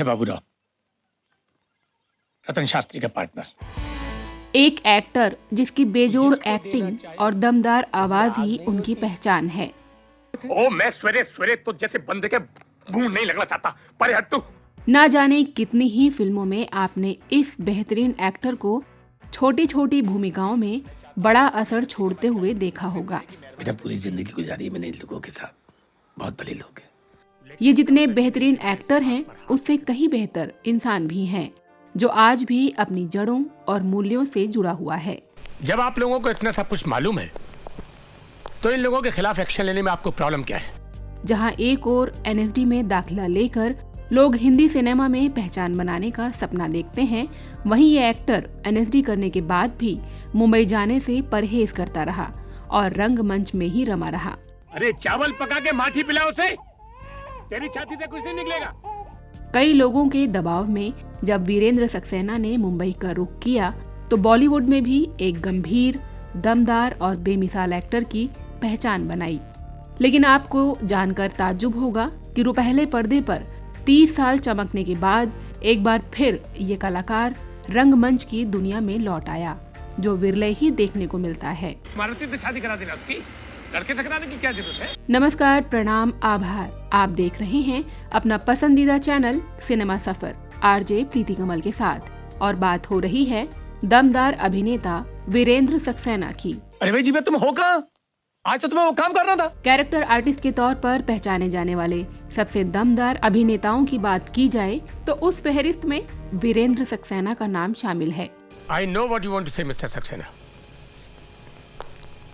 है बाबूराव, रतन शास्त्री का पार्टनर। एक एक्टर जिसकी बेजोड़ एक्टिंग और दमदार आवाज ही उनकी पहचान है। ओ मैं सवेरे सवेरे तो जैसे बंदे के मुंह नहीं लगना चाहता, परे हट तू। ना जाने कितनी ही फिल्मों में आपने इस बेहतरीन एक्टर को छोटी छोटी भूमिकाओं में बड़ा असर छोड़ते हुए देखा होगा। बेटा पूरी जिंदगी गुजारी है मैंने इन लोगों के साथ, बहुत भले लोग हैं। ये जितने बेहतरीन एक्टर हैं, उससे कहीं बेहतर इंसान भी हैं, जो आज भी अपनी जड़ों और मूल्यों से जुड़ा हुआ है। जब आप लोगों को इतना सब कुछ मालूम है, तो इन लोगों के खिलाफ एक्शन लेने में आपको प्रॉब्लम क्या है? जहां एक और एनएसडी में दाखिला लेकर लोग हिंदी सिनेमा में पहचान बनाने का सपना देखते हैं, वहीं ये एक्टर एनएसडी करने के बाद भी मुंबई जाने से परहेज करता रहा और रंगमंच में ही रमा रहा। अरे चावल पका के माठी पिलाओ उसे, तेरी छाती से कुछ नहीं निकलेगा। कई लोगों के दबाव में जब वीरेंद्र सक्सेना ने मुंबई का रुख किया, तो बॉलीवुड में भी एक गंभीर, दमदार और बेमिसाल एक्टर की पहचान बनाई। लेकिन आपको जानकर ताज्जुब होगा कि रुपहले पर्दे पर 30 साल चमकने के बाद एक बार फिर ये कलाकार रंगमंच की दुनिया में लौट आया, जो विरले ही देखने को मिलता है। मारुति से शादी करा देना उसकी, लड़के से कराने की क्या जरूरत है? नमस्कार, प्रणाम, आभार। आप देख रहे हैं अपना पसंदीदा चैनल सिनेमा सफर आरजे प्रीति कमल के साथ, और बात हो रही है दमदार अभिनेता वीरेंद्र सक्सेना की। अरे भाई जी, मैं तुम हो कहाँ? आज तो तुम्हें वो काम करना था। कैरेक्टर आर्टिस्ट के तौर पर पहचाने जाने वाले सबसे दमदार अभिनेताओं की बात की जाए तो उस फहरिस्त में वीरेंद्र सक्सेना का नाम शामिल है। I know what you want to say, mister Saxena,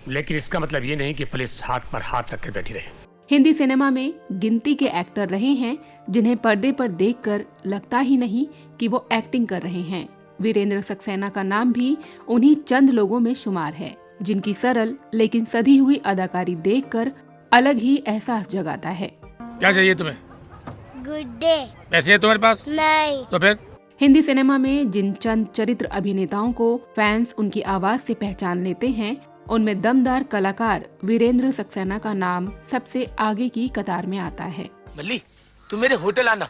लेकिन इसका मतलब ये नहीं कि पुलिस हाथ पर हाथ रख कर बैठी रहे। हिंदी सिनेमा में गिनती के एक्टर रहे हैं जिन्हें पर्दे पर देखकर लगता ही नहीं कि वो एक्टिंग कर रहे हैं। वीरेंद्र सक्सेना का नाम भी उन्हीं चंद लोगों में शुमार है जिनकी सरल लेकिन सधी हुई अदाकारी देखकर अलग ही एहसास जगाता है। क्या चाहिए तुम्हें? Good day. पैसे है तुम्हारे पास? नहीं। तो फिर? हिंदी सिनेमा में जिन चंद चरित्र अभिनेताओं को फैंस उनकी आवाज से पहचान लेते हैं, उनमें दमदार कलाकार वीरेंद्र सक्सेना का नाम सबसे आगे की कतार में आता है। मल्ली तू मेरे होटल आना,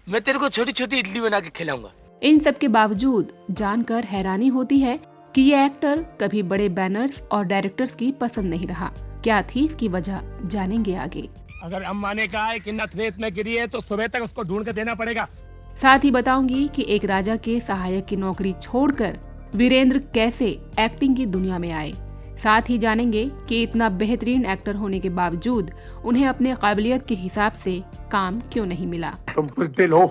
मैं तेरे को छोटी छोटी इडली बना के खिलाऊंगा। इन सब के बावजूद जानकर हैरानी होती है कि ये एक्टर कभी बड़े बैनर्स और डायरेक्टर्स की पसंद नहीं रहा। क्या थी इसकी वजह, जानेंगे आगे। अगर अम्मा ने कहा है कि नथ रेत में गिरी है तो सुबह तक उसको ढूंढ के देना पड़ेगा। साथ ही बताऊंगी कि एक राजा के सहायक की नौकरी छोड़कर वीरेंद्र कैसे एक्टिंग की दुनिया में आए। साथ ही जानेंगे कि इतना बेहतरीन एक्टर होने के बावजूद उन्हें अपने काबिलियत के हिसाब से काम क्यों नहीं मिला। तुम बुज़दिल हो,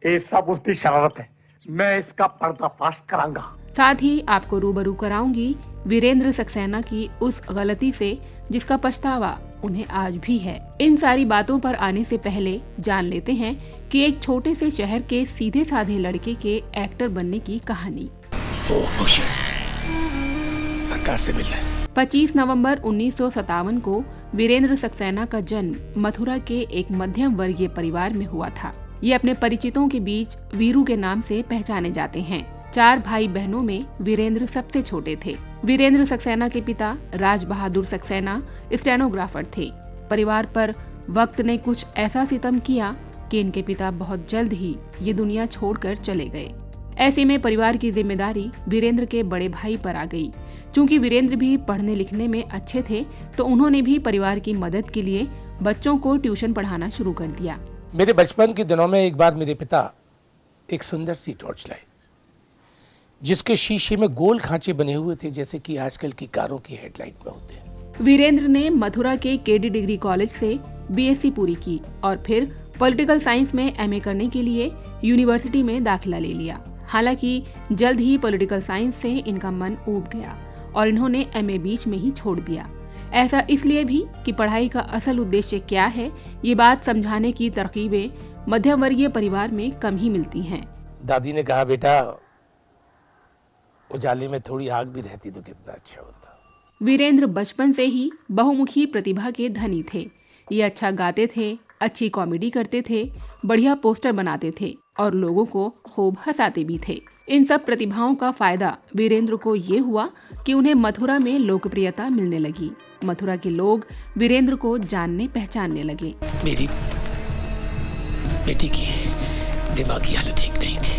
ये सब उसकी शरारत है, मैं इसका पर्दाफाश कराऊंगा। साथ ही आपको रूबरू कराऊंगी वीरेंद्र सक्सेना की उस गलती से जिसका पछतावा उन्हें आज भी है। इन सारी बातों पर आने से पहले जान लेते हैं कि एक छोटे से शहर के सीधे साधे लड़के के एक्टर बनने की कहानी। सरकार से मिल रहा है। 25 नवंबर 1957 को वीरेंद्र सक्सेना का जन्म मथुरा के एक मध्यम वर्गीय परिवार में हुआ था। ये अपने परिचितों के बीच वीरू के नाम से पहचाने जाते हैं। 4 भाई बहनों में वीरेंद्र सबसे छोटे थे। वीरेंद्र सक्सेना के पिता राज बहादुर सक्सेना स्टेनोग्राफर थे। परिवार पर वक्त ने कुछ ऐसा सितम किया कि इनके पिता बहुत जल्द ही ये दुनिया छोड़कर चले गए। ऐसे में परिवार की जिम्मेदारी वीरेंद्र के बड़े भाई पर आ गई। चूंकि वीरेंद्र भी पढ़ने लिखने में अच्छे थे, तो उन्होंने भी परिवार की मदद के लिए बच्चों को ट्यूशन पढ़ाना शुरू कर दिया। मेरे बचपन के दिनों में एक बार मेरे पिता एक सुंदर सी टॉर्च लाए, जिसके शीशे में गोल खांचे बने हुए थे, जैसे कि आजकल की कारों की हेडलाइट में होते हैं। वीरेंद्र ने मथुरा के केडी डिग्री कॉलेज से बीएससी पूरी की और फिर पॉलिटिकल साइंस में एमए करने के लिए यूनिवर्सिटी में दाखिला ले लिया। हालांकि जल्द ही पॉलिटिकल साइंस से इनका मन ऊब गया और इन्होंने एमए बीच में ही छोड़ दिया। ऐसा इसलिए भी कि पढ़ाई का असल उद्देश्य क्या है, ये बात समझाने की तरकीबें मध्यम वर्गीय परिवार में कम ही मिलती हैं। दादी ने कहा, बेटा उजाले में थोड़ी आग भी रहती तो कितना अच्छा होता। वीरेंद्र बचपन से ही बहुमुखी प्रतिभा के धनी थे। ये अच्छा गाते थे, अच्छी कॉमेडी करते थे, बढ़िया पोस्टर बनाते थे और लोगों को खूब हंसाते भी थे। इन सब प्रतिभाओं का फायदा वीरेंद्र को ये हुआ कि उन्हें मथुरा में लोकप्रियता मिलने लगी। मथुरा के लोग वीरेंद्र को जानने पहचानने लगे। मेरी बेटी की दिमागी हालत ठीक नहीं थी।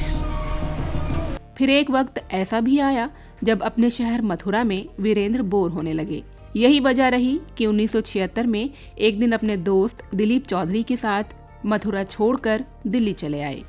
फिर एक वक्त ऐसा भी आया जब अपने शहर मथुरा में वीरेंद्र बोर होने लगे। यही वजह रही कि 1976 में एक दिन अपने दोस्त दिलीप चौधरी के साथ मथुरा छोड़कर दिल्ली चले आए।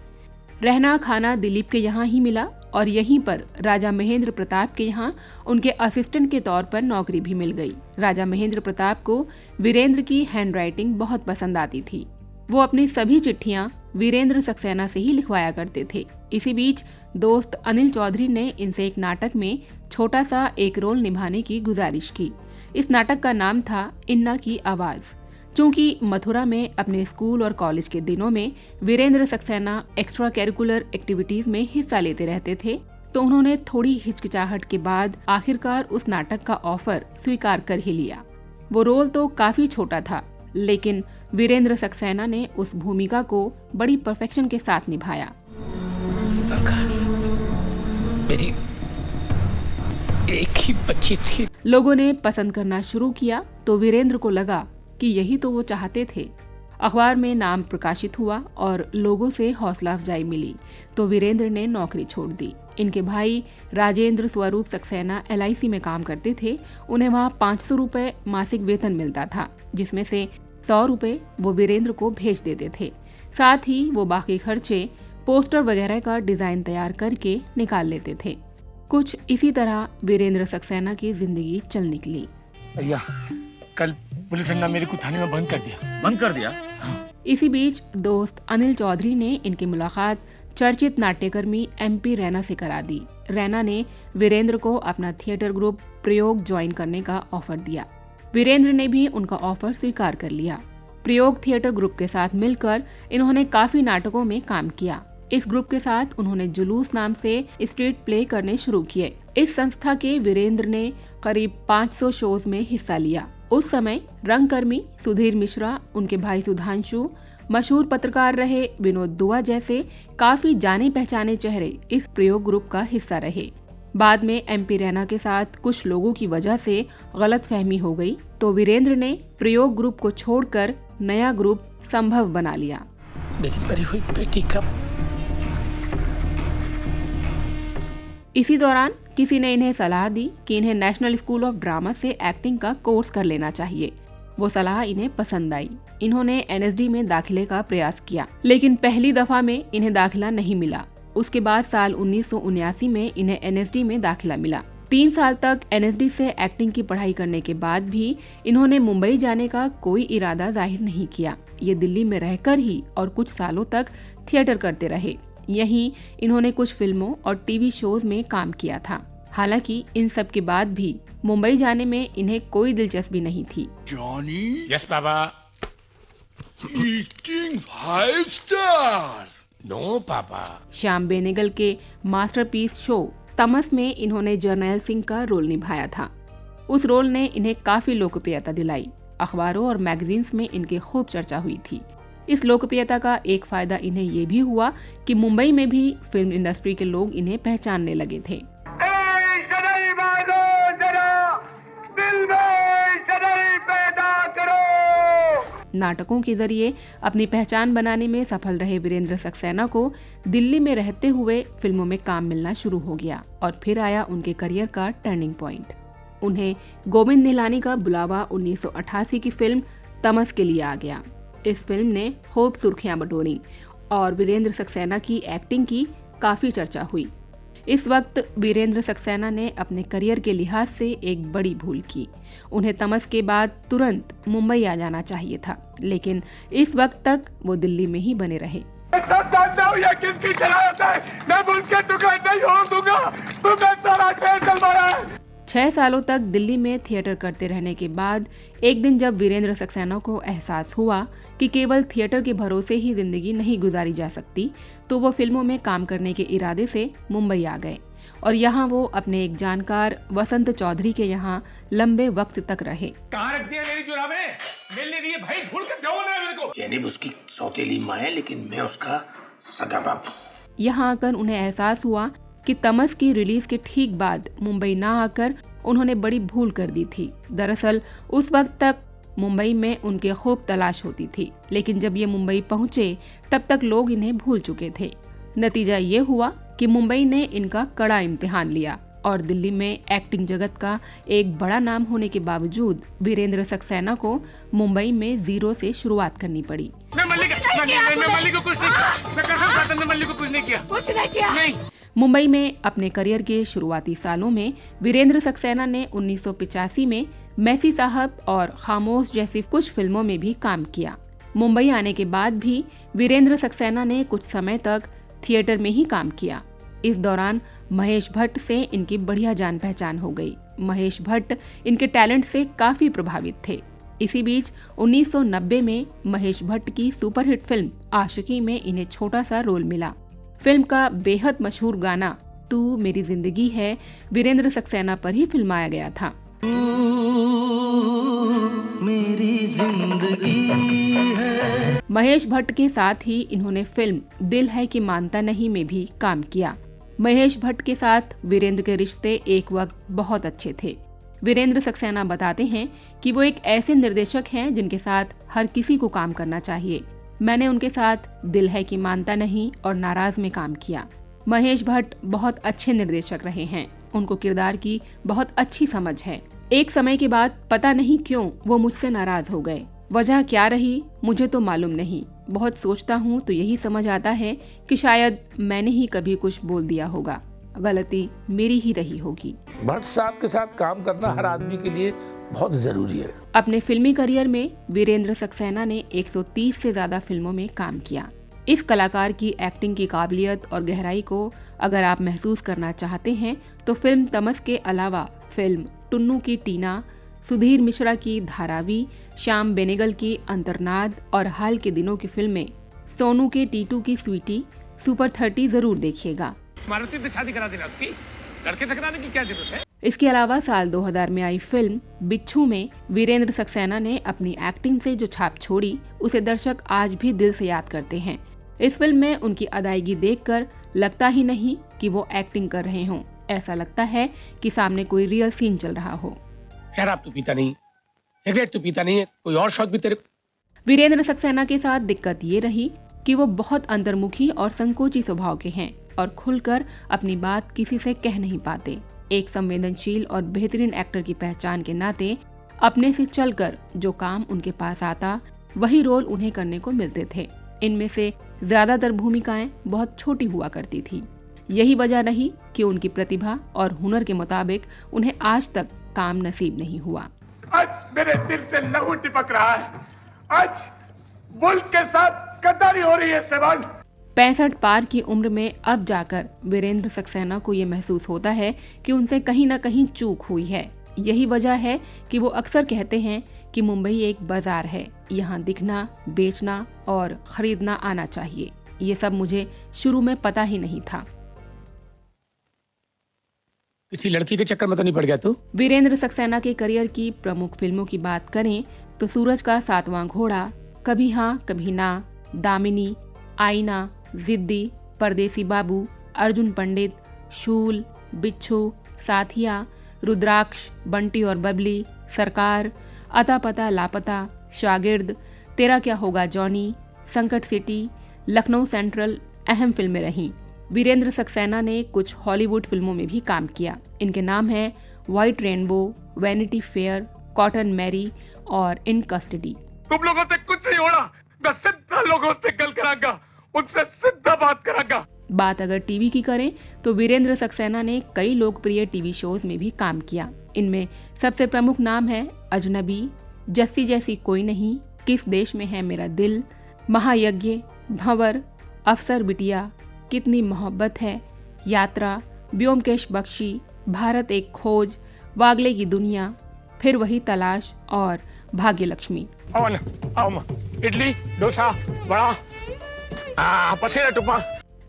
रहना खाना दिलीप के यहाँ ही मिला और यहीं पर राजा महेंद्र प्रताप के यहाँ उनके असिस्टेंट के तौर पर नौकरी भी मिल गई। राजा महेंद्र प्रताप को वीरेंद्र की हैंडराइटिंग बहुत पसंद आती थी। वो अपनी सभी चिट्ठियां वीरेंद्र सक्सेना से ही लिखवाया करते थे। इसी बीच दोस्त अनिल चौधरी ने इनसे एक नाटक में छोटा सा एक रोल निभाने की गुजारिश की। इस नाटक का नाम था इन्ना की आवाज। चूंकि मथुरा में अपने स्कूल और कॉलेज के दिनों में Virendra Saxena extra curricular activities में हिस्सा लेते रहते थे, तो उन्होंने थोड़ी हिचकिचाहट के बाद आखिरकार उस नाटक का ऑफर स्वीकार कर ही लिया। वो रोल तो काफी छोटा था, लेकिन वीरेंद्र सक्सेना ने उस भूमिका को बड़ी परफेक्शन के साथ निभाया। मेरी एक ही बच्ची थी। लोगों ने पसंद करना शुरू किया तो वीरेंद्र को लगा कि यही तो वो चाहते थे। अखबार में नाम प्रकाशित हुआ और लोगों से हौसला अफजाई मिली तो वीरेंद्र ने नौकरी छोड़ दी। इनके भाई राजेंद्र स्वरूप सक्सेना LIC में काम करते थे। उन्हें वहाँ 500 रुपए मासिक वेतन मिलता था, जिसमें से 100 रुपए वो वीरेंद्र को भेज देते थे। साथ ही वो बाकी खर्चे पोस्टर वगैरह का डिजाइन तैयार करके निकाल लेते थे। कुछ इसी तरह वीरेंद्र सक्सेना की जिंदगी चल निकली। भैया, कल पुलिस ने मेरे को थाने में बंद कर दिया। इसी बीच दोस्त अनिल चौधरी ने इनकी मुलाकात चर्चित नाट्यकर्मी MP रैना से करा दी। रैना ने वीरेंद्र को अपना थिएटर ग्रुप प्रयोग ज्वाइन करने का ऑफर दिया। वीरेंद्र ने भी उनका ऑफर स्वीकार कर लिया। प्रयोग थिएटर ग्रुप के साथ मिलकर इन्होंने काफी नाटकों में काम किया। इस ग्रुप के साथ उन्होंने जुलूस नाम से स्ट्रीट प्ले करने शुरू किए। इस संस्था के वीरेंद्र ने करीब 500 शोज में हिस्सा लिया। उस समय रंगकर्मी सुधीर मिश्रा, उनके भाई सुधांशु, मशहूर पत्रकार रहे विनोद दुआ जैसे काफी जाने पहचाने चेहरे इस प्रयोग ग्रुप का हिस्सा रहे। बाद में MP रैना के साथ कुछ लोगों की वजह से गलतफहमी हो गई तो वीरेंद्र ने प्रयोग ग्रुप को छोड़कर नया ग्रुप संभव बना लिया। मेरी मरी हुई बेटी का। इसी दौरान किसी ने इन्हें सलाह दी कि इन्हें नेशनल स्कूल ऑफ ड्रामा से एक्टिंग का कोर्स कर लेना चाहिए। वो सलाह इन्हें पसंद आई। इन्होंने NSD में दाखिले का प्रयास किया, लेकिन पहली दफा में इन्हें दाखिला नहीं मिला। उसके बाद साल 1979 में इन्हें NSD में दाखिला मिला। 3 साल तक NSD से एक्टिंग की पढ़ाई करने के बाद भी इन्होंने मुंबई जाने का कोई इरादा जाहिर नहीं किया। ये दिल्ली में रहकर ही और कुछ सालों तक थिएटर करते रहे। यहीं इन्होंने कुछ फिल्मों और TV शोज में काम किया था। हालांकि इन सब के बाद भी मुंबई जाने में इन्हें कोई दिलचस्पी नहीं थी। Johnny, यस बाबा। eating 5 star. नो पापा। श्याम बेनेगल के मास्टरपीस शो तमस में इन्होंने जर्नैल सिंह का रोल निभाया था। उस रोल ने इन्हें काफी लोकप्रियता दिलाई। अखबारों और मैगजीन्स में इनकी खूब चर्चा हुई थी। इस लोकप्रियता का एक फायदा इन्हें ये भी हुआ कि मुंबई में भी फिल्म इंडस्ट्री के लोग इन्हें पहचानने लगे थे। नाटकों के जरिए अपनी पहचान बनाने में सफल रहे वीरेंद्र सक्सेना को दिल्ली में रहते हुए फिल्मों में काम मिलना शुरू हो गया और फिर आया उनके करियर का टर्निंग पॉइंट। उन्हें गोविंद निहलानी का बुलावा 1988 की फिल्म तमस के लिए आ गया। इस फिल्म ने खूब सुर्खियां बटोरी और वीरेंद्र सक्सेना की एक्टिंग की काफी चर्चा हुई। इस वक्त वीरेंद्र सक्सेना ने अपने करियर के लिहाज से एक बड़ी भूल की। उन्हें तमस के बाद तुरंत मुंबई आ जाना चाहिए था, लेकिन इस वक्त तक वो दिल्ली में ही बने रहे। किसकी शरारत है? मैं उनके दुकान नहीं होने दूंगा। तुम्हें सारा खेल चलवाया है। 6 सालों तक दिल्ली में थिएटर करते रहने के बाद एक दिन जब वीरेंद्र सक्सेना को एहसास हुआ कि केवल थिएटर के भरोसे ही जिंदगी नहीं गुजारी जा सकती, तो वो फिल्मों में काम करने के इरादे से मुंबई आ गए और यहाँ वो अपने एक जानकार वसंत चौधरी के यहाँ लंबे वक्त तक रहे। कहाँ रख दिया मेरी जुराबें? मिलने दिए भाई, भूल कर जाओ ना मेरे को। जैनब उसकी सौतेली माँ है, लेकिन मैं उसका सगा बाप। यहाँ आकर उन्हें एहसास हुआ कि तमस की रिलीज के ठीक बाद मुंबई ना आकर उन्होंने बड़ी भूल कर दी थी। दरअसल उस वक्त तक मुंबई में उनके खूब तलाश होती थी, लेकिन जब ये मुंबई पहुंचे तब तक लोग इन्हें भूल चुके थे। नतीजा ये हुआ कि मुंबई ने इनका कड़ा इम्तिहान लिया और दिल्ली में एक्टिंग जगत का एक बड़ा नाम होने के बावजूद वीरेंद्र सक्सेना को मुंबई में जीरो से शुरुआत करनी पड़ी। मैं मल्ली को कुछ नहीं किया। मैं कसम खाता हूं, मैं मल्ली को कुछ नहीं किया। नहीं। मुंबई में अपने करियर के शुरुआती सालों में वीरेंद्र सक्सेना ने 1985 में मैसी साहब और खामोश जैसी कुछ फिल्मों में भी काम किया। मुंबई आने के बाद भी वीरेंद्र सक्सेना ने कुछ समय तक थिएटर में ही काम किया। इस दौरान महेश भट्ट से इनकी बढ़िया जान पहचान हो गई। महेश भट्ट इनके टैलेंट से काफी प्रभावित थे। इसी बीच 1990 में महेश भट्ट की सुपरहिट फिल्म आशिकी में इन्हें छोटा सा रोल मिला। फिल्म का बेहद मशहूर गाना तू मेरी जिंदगी है वीरेंद्र सक्सेना पर ही फिल्माया गया था। मेरी जिंदगी है। महेश भट्ट के साथ ही इन्होंने फिल्म दिल है कि मानता नहीं में भी काम किया। महेश भट्ट के साथ वीरेंद्र के रिश्ते एक वक्त बहुत अच्छे थे। वीरेंद्र सक्सेना बताते हैं कि वो एक ऐसे निर्देशक हैं जिनके साथ हर किसी को काम करना चाहिए। मैंने उनके साथ दिल है कि मानता नहीं और नाराज में काम किया। महेश भट्ट बहुत अच्छे निर्देशक रहे हैं। उनको किरदार की बहुत अच्छी समझ है। एक समय के बाद पता नहीं क्यों वो मुझसे नाराज हो गए। वजह क्या रही मुझे तो मालूम नहीं। बहुत सोचता हूँ तो यही समझ आता है कि शायद मैंने ही कभी कुछ बोल दिया होगा। गलती मेरी ही रही होगी। भट्ट साहब के साथ काम करना हर आदमी के लिए बहुत जरूरी है। अपने फिल्मी करियर में वीरेंद्र सक्सेना ने 130 से ज्यादा फिल्मों में काम किया। इस कलाकार की एक्टिंग की काबिलियत और गहराई को अगर आप महसूस करना चाहते हैं तो फिल्म तमस के अलावा फिल्म टुन्नू की टीना, सुधीर मिश्रा की धारावी, श्याम बेनेगल की अंतर्नाद और हाल के दिनों की फिल्में सोनू के टीटू की स्वीटी, सुपर 30 जरूर देखिएगा। मारुति से शादी करा देना उसकी, लड़के से कराने की क्या जरूरत है। इसके अलावा साल 2000 में आई फिल्म बिच्छू में वीरेंद्र सक्सेना ने अपनी एक्टिंग से जो छाप छोड़ी उसे दर्शक आज भी दिल से याद करते हैं। इस फिल्म में उनकी अदायगी देखकर लगता ही नहीं कि वो एक्टिंग कर रहे हों। ऐसा लगता है कि सामने कोई रियल सीन चल रहा हो। शराब तो पीता नहीं, सिगरेट तो पीता नहीं है, कोई और शौक भी तेरे। वीरेंद्र सक्सेना के साथ दिक्कत ये रही कि वो बहुत अंतर्मुखी और संकोची स्वभाव के हैं और खुलकर अपनी बात किसी से कह नहीं पाते। एक संवेदनशील और बेहतरीन एक्टर की पहचान के नाते अपने से चलकर जो काम उनके पास आता वही रोल उन्हें करने को मिलते थे। इनमें से ज्यादातर भूमिकाएं बहुत छोटी हुआ करती थी। यही वजह रही कि उनकी प्रतिभा और हुनर के मुताबिक उन्हें आज तक काम नसीब नहीं हुआ। आज मेरे दिल से लहू टपक रहा है। आज मुल्क के साथ गद्दारी हो रही है सेवान। 65 पार की उम्र में अब जाकर वीरेंद्र सक्सेना को ये महसूस होता है कि उनसे कहीं न कहीं चूक हुई है। यही वजह है कि वो अक्सर कहते हैं कि मुंबई एक बाजार है, यहाँ दिखना, बेचना और खरीदना आना चाहिए। ये सब मुझे शुरू में पता ही नहीं था। किसी लड़की के चक्कर में तो नहीं पड़ गया तू? वीरेंद्र सक्सेना के करियर की प्रमुख फिल्मों की बात करें तो सूरज का 7वां घोड़ा, कभी हाँ कभी ना, दामिनी, आईना, जिद्दी, परदेसी बाबू, अर्जुन पंडित, शूल, बिच्छू, साथिया, रुद्राक्ष, बंटी और बबली, सरकार, अता पता लापता, शागिर्द, तेरा क्या होगा जॉनी, संकट सिटी, लखनऊ सेंट्रल अहम फिल्में रहीं। वीरेंद्र सक्सेना ने कुछ हॉलीवुड फिल्मों में भी काम किया। इनके नाम हैं White Rainbow, Vanity Fair, Cotton Mary और इन कस्टडी। तुम लोगों से कुछ नहीं होना। मैं सीधा लोगों से गल करांगा, उनसे सीधा बात करांगा। बात अगर टीवी की करें तो वीरेंद्र सक्सेना ने कई लोकप्रिय टीवी शोज में भी काम किया। इनमें सबसे प्रमुख नाम है अजनबी, जस्सी जैसी कोई नहीं, किस देश में है मेरा दिल, महायज्ञ, भंवर, अफसर बिटिया, कितनी मोहब्बत है, यात्रा, ब्योमकेश बख्शी, भारत एक खोज, वागले की दुनिया, फिर वही तलाश और भाग्य लक्ष्मी। इडली, डोसा, बड़ा, पसीना टुपा।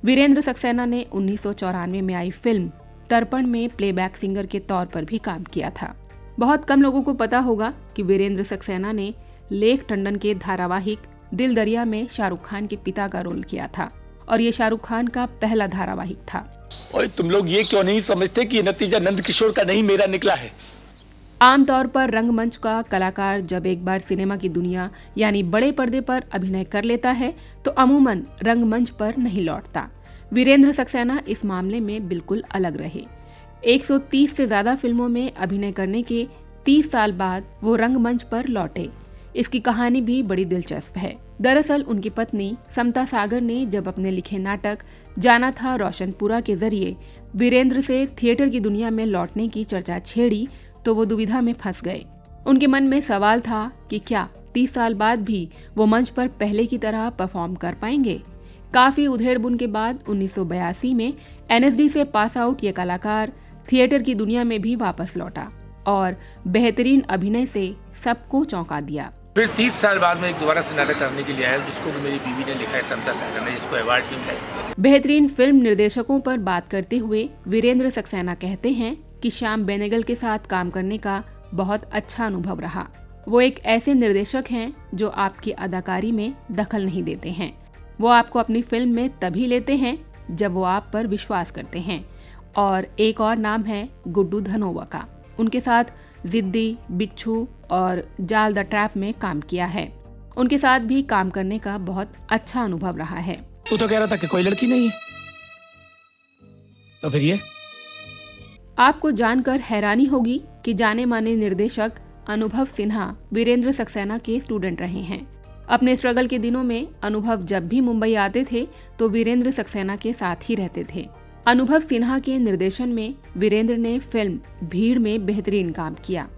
वीरेंद्र सक्सेना ने 1994 में आई फिल्म तर्पण में प्लेबैक सिंगर के तौर पर भी काम किया था। बहुत कम लोगों को पता होगा कि वीरेंद्र सक्सेना ने लेख टंडन के धारावाहिक दिल दरिया में शाहरुख खान के पिता का रोल किया था और ये शाहरुख खान का पहला धारावाहिक था। ओए तुम लोग ये क्यों नहीं समझते कि ये नतीजा नंद किशोर का नहीं मेरा निकला है? आमतौर पर रंगमंच का कलाकार जब एक बार सिनेमा की दुनिया यानी बड़े पर्दे पर अभिनय कर लेता है तो अमूमन रंगमंच पर नहीं लौटता। वीरेंद्र सक्सेना इस मामले में बिल्कुल अलग रहे। 130 से ज्यादा फिल्मों में अभिनय करने के 30 साल बाद वो रंगमंच पर लौटे। इसकी कहानी भी बड़ी दिलचस्प है। दरअसल उनकी पत्नी समता सागर ने जब अपने लिखे नाटक जाना था रोशनपुरा के जरिए वीरेंद्र से थिएटर की दुनिया में लौटने की चर्चा छेड़ी तो वो दुविधा में फंस गए। उनके मन में सवाल था कि क्या 30 साल बाद भी वो मंच पर पहले की तरह परफॉर्म कर पाएंगे। काफी उधेड़-बुन के बाद 1982 में एनएसडी से पास आउट ये कलाकार थिएटर की दुनिया में भी वापस लौटा और बेहतरीन अभिनय से सबको चौंका दिया। फिर 30 साल बाद में एक दोबारा से नाटक करने के लिए आया जिसको मेरी बीवी ने लिखा है, समता सागर ने, जिसको अवार्ड भी मिला है। बेहतरीन फिल्म निर्देशकों पर बात करते हुए वीरेंद्र सक्सेना कहते हैं कि श्याम बेनेगल के साथ काम करने का बहुत अच्छा अनुभव रहा। वो एक ऐसे निर्देशक हैं जो आपकी अदाकारी में दखल नहीं देते हैं। वो आपको अपनी फिल्म में तभी लेते हैं जब वो आप पर विश्वास करते हैं। और एक और नाम है गुड्डू धनोवा का। उनके साथ जिद्दी, बिच्छू और जाल द ट्रैप में काम किया है। उनके साथ भी काम करने का बहुत अच्छा अनुभव रहा है। तू तो कह रहा था कि कोई लड़की नहीं है, तो फिर ये? आपको जानकर हैरानी होगी कि जाने माने निर्देशक अनुभव सिन्हा वीरेंद्र सक्सेना के स्टूडेंट रहे हैं। अपने स्ट्रगल के दिनों में अनुभव जब भी मुंबई आते थे तो वीरेंद्र सक्सेना के साथ ही रहते थे। अनुभव सिन्हा के निर्देशन में वीरेंद्र ने फिल्म भीड़ में बेहतरीन काम किया।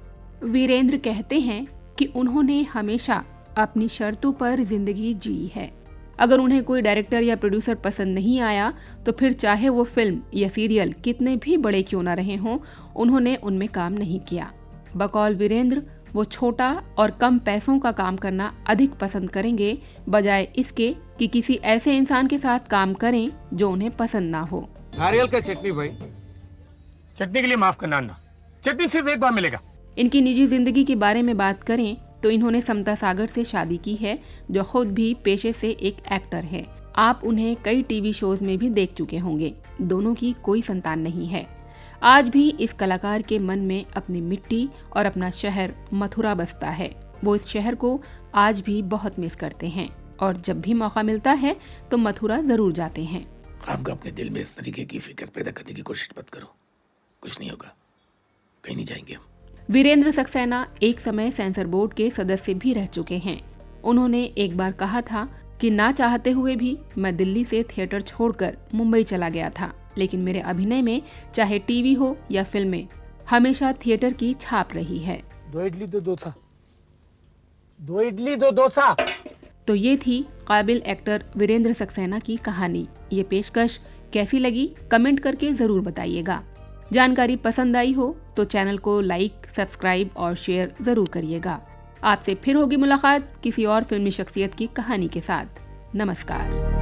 वीरेंद्र कहते हैं कि उन्होंने हमेशा अपनी शर्तों पर जिंदगी जी है। अगर उन्हें कोई डायरेक्टर या प्रोड्यूसर पसंद नहीं आया तो फिर चाहे वो फिल्म या सीरियल कितने भी बड़े क्यों न रहे हों, उन्होंने उनमें काम नहीं किया। बकौल वीरेंद्र वो छोटा और कम पैसों का काम करना अधिक पसंद करेंगे बजाय इसके कि किसी ऐसे इंसान के साथ काम करें जो उन्हें पसंद ना हो। नारियल का चटनी भाई, चटनी के लिए माफ करना अन्ना, चटनी सिर्फ एक बार मिलेगा। इनकी निजी जिंदगी के बारे में बात करें तो इन्होंने समता सागर से शादी की है जो खुद भी पेशे से एक एक्टर है। आप उन्हें कई टीवी शोज में भी देख चुके होंगे। दोनों की कोई संतान नहीं है। आज भी इस कलाकार के मन में अपनी मिट्टी और अपना शहर मथुरा बसता है। वो इस शहर को आज भी बहुत मिस करते हैं और जब भी मौका मिलता है तो मथुरा जरूर जाते हैं। आपका अपने दिल में इस तरीके की फिक्र पैदा करने की कोशिश मत करो, कुछ नहीं होगा, कहीं नहीं जाएंगे हम। वीरेंद्र सक्सेना एक समय सेंसर बोर्ड के सदस्य भी रह चुके हैं। उन्होंने एक बार कहा था कि ना चाहते हुए भी मैं दिल्ली से थिएटर छोड़कर मुंबई चला गया था, लेकिन मेरे अभिनय में चाहे टीवी हो या फिल्में हमेशा थिएटर की छाप रही है। 2 इडली 2 डोसा, 2 इडली 2 डोसा। तो ये थी काबिल एक्टर वीरेंद्र सक्सेना की कहानी। ये पेशकश कैसी लगी कमेंट करके जरूर बताइएगा। जानकारी पसंद आई हो तो चैनल को लाइक, सब्सक्राइब और शेयर जरूर करिएगा। आपसे फिर होगी मुलाकात किसी और फिल्मी शख्सियत की कहानी के साथ। नमस्कार।